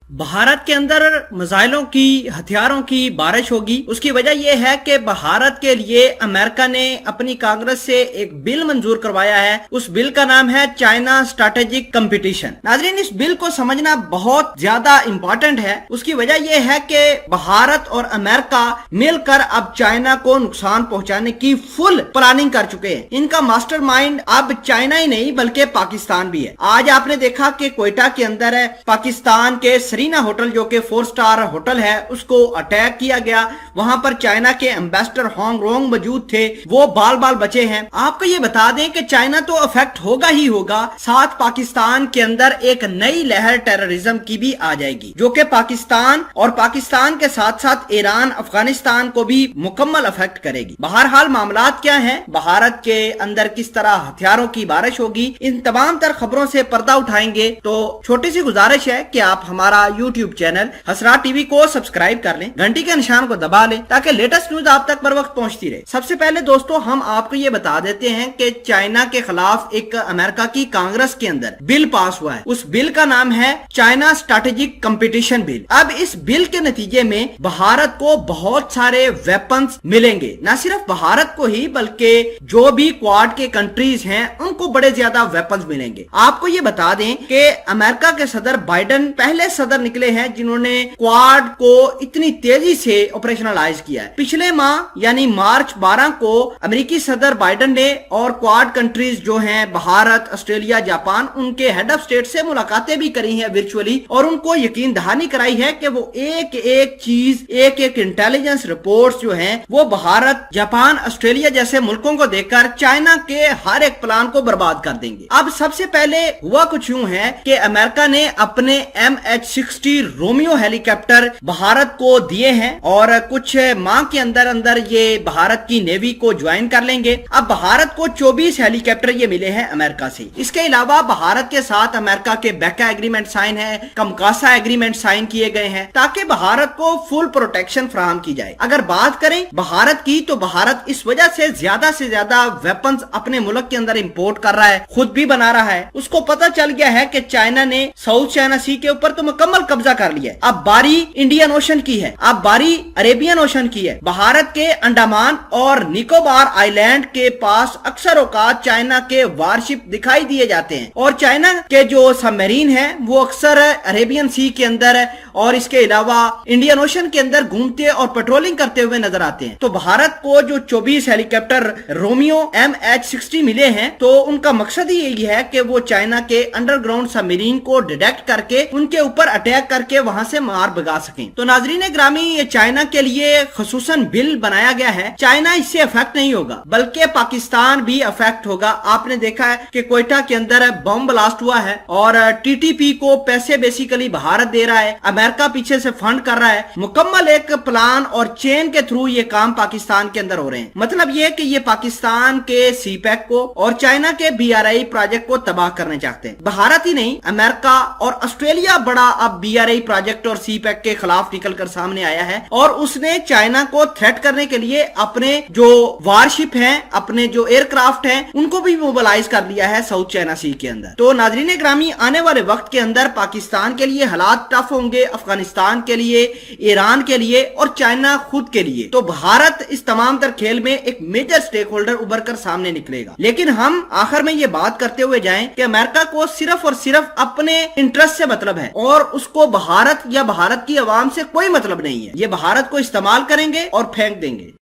भारत के अंदर मिसाइलों की, हथियारों की बारिश होगी। उसकी वजह यह है कि भारत के लिए अमेरिका ने अपनी कांग्रेस से एक बिल मंजूर करवाया है। उस बिल का नाम है चाइना स्ट्रैटेजिक कंपटीशन। नाज़रीन, इस बिल को समझना बहुत ज्यादा इंपॉर्टेंट है। उसकी वजह यह है कि भारत और अमेरिका मिलकर अब चाइना को नुकसान पहुंचाने की फुल प्लानिंग कर चुके हैं। इनका मास्टरमाइंड अब चाइना ही नहीं बल्कि पाकिस्तान भी है। आज आपने देखा कि कोयटा के अंदर है पाकिस्तान के सरीना होटल, जो कि 4 स्टार होटल है, उसको अटैक किया गया। वहां पर चाइना के एम्बेसडर होंग रोंग मौजूद थे, वो बाल बाल बचे हैं। आपको ये बता दें कि चाइना तो अफेक्ट होगा ही होगा, साथ पाकिस्तान के अंदर एक नई लहर टेररिज्म की भी आ जाएगी, जो कि पाकिस्तान और पाकिस्तान के साथ साथ ईरान, अफगानिस्तान को भी मुकम्मल अफेक्ट करेगी। बहरहाल मामलात क्या हैं, भारत के अंदर किस तरह हथियारों की बारिश होगी, इन तमाम तर खबरों से पर्दा उठाएंगे। तो छोटी सी गुजारिश है कि आप हमारा यूट्यूब चैनल हसरात टीवी को सब्सक्राइब कर लें, घंटी के निशान को दबा लें ताकि लेटेस्ट न्यूज आप तक बर वक्त पहुंचती रहे। सबसे पहले दोस्तों हम आपको ये बता देते हैं कि चाइना के खिलाफ एक अमेरिका की कांग्रेस के अंदर बिल पास हुआ है। उस बिल का नाम है चाइना स्ट्रैटेजिक कंपटीशन बिल। अब इस बिल के नतीजे में भारत को बहुत सारे वेपन्स मिलेंगे। न सिर्फ भारत को ही बल्कि जो भी क्वाड के कंट्रीज हैं उनको बड़े ज्यादा वेपन्स मिलेंगे। आपको ये बता दें कि अमेरिका के सदर बाइडेन पहले सदर निकले हैं जिन्होंने क्वाड को इतनी तेजी से ऑपरेशनलाइज किया है। पिछले माह यानी मार्च 12 को अमेरिकी सदर बाइडेन ने और क्वाड कंट्रीज जो हैं भारत, ऑस्ट्रेलिया, जापान, उनके हेड ऑफ स्टेट से मुलाकातें भी करी हैं वर्चुअली, और उनको यकीन दहानी कराई है कि वो एक एक चीज, एक एक इंटेलिजेंस रिपोर्ट्स जो हैं वो भारत, जापान, ऑस्ट्रेलिया जैसे मुल्कों को देकर चाइना के हर एक प्लान को बर्बाद कर देंगे। अब सबसे पहले हुआ कुछ यूं है कि अमेरिका ने अपने MH-60 रोमियो हेलीकॉप्टर भारत को दिए हैं और कुछ माह के अंदर अंदर ये भारत की नेवी को ज्वाइन कर लेंगे। अब भारत को 24 हेलीकॉप्टर ये मिले हैं अमेरिका से। इसके अलावा भारत के साथ अमेरिका के बेका एग्रीमेंट साइन है, कमकासा एग्रीमेंट साइन किए गए हैं ताकि भारत को फुल प्रोटेक्शन फराहम की जाए। अगर बात करें भारत की तो भारत इस वजह से ज्यादा वेपन्स अपने मुल्क के अंदर इंपोर्ट कर रहा है, खुद भी बना रहा है। उसको पता चल गया है कि चाइना ने साउथ चाइना सी के ऊपर तो मुकम्मल कब्जा कर लिया है। अब बारी इंडियन ओशन की है, अब बारी अरेबियन ओशन की है। भारत के अंडमान और निकोबार आइलैंड के पास अक्सर औकात चाइना के वारशिप दिखाई दिए जाते हैं और चाइना के जो सबमरीन है वो अक्सर अरेबियन सी के अंदर और इसके अलावा इंडियन ओशन के अंदर घूमते और पेट्रोलिंग करते हुए नजर आते हैं। तो भारत को जो 24 हेलीकॉप्टर रोमियो MH-60 मिले हैं तो उनका मकसद ही यही है कि वो चाइना के अंडरग्राउंड सबमरीन को डिटेक्ट करके उनके ऊपर अटैक करके वहां से मार भगा सकें। तो नाजरीन ग्रामी, ये चाइना के लिए खसूसन बिल बनाया गया है। चाइना इससे अफेक्ट नहीं होगा बल्कि पाकिस्तान भी अफेक्ट होगा। आपने देखा है कि कोयटा के अंदर बम ब्लास्ट हुआ है और TTP को पैसे बेसिकली भारत दे रहा है, अमेरिका पीछे से फंड कर रहा है। मुकम्मल एक प्लान और चेन के थ्रू ये काम पाकिस्तान के अंदर हो रहे हैं। मतलब ये कि ये पाकिस्तान के CPEC को और चाइना के BRI प्रोजेक्ट को तबाह करने चाहते हैं। भारत ही नहीं, अमेरिका और ऑस्ट्रेलिया बड़ा अब BRI प्रोजेक्ट और CPEC के खिलाफ निकलकर सामने आया है और उसने चाइना को थ्रेट करने के लिए अपने जो वारशिप हैं, अपने जो एयरक्राफ्ट हैं, उनको भी मोबिलाइज कर लिया है साउथ चाइना सी के अंदर। तो नाजरीन ग्रामी, आने वाले वक्त के अंदर पाकिस्तान के लिए हालात टफ होंगे, अफगानिस्तान के लिए, ईरान के लिए और चाइना खुद के लिए। तो भारत इस तमाम तर खेल में एक मेजर स्टेक होल्डर उभर कर सामने निकलेगा। लेकिन हम आखिर में ये बात करते हुए जाएं कि अमेरिका को सिर्फ और सिर्फ अपने इंटरेस्ट से मतलब है और उसको भारत या भारत की आवाम से कोई मतलब नहीं है। ये भारत को इस्तेमाल करेंगे और फेंक देंगे।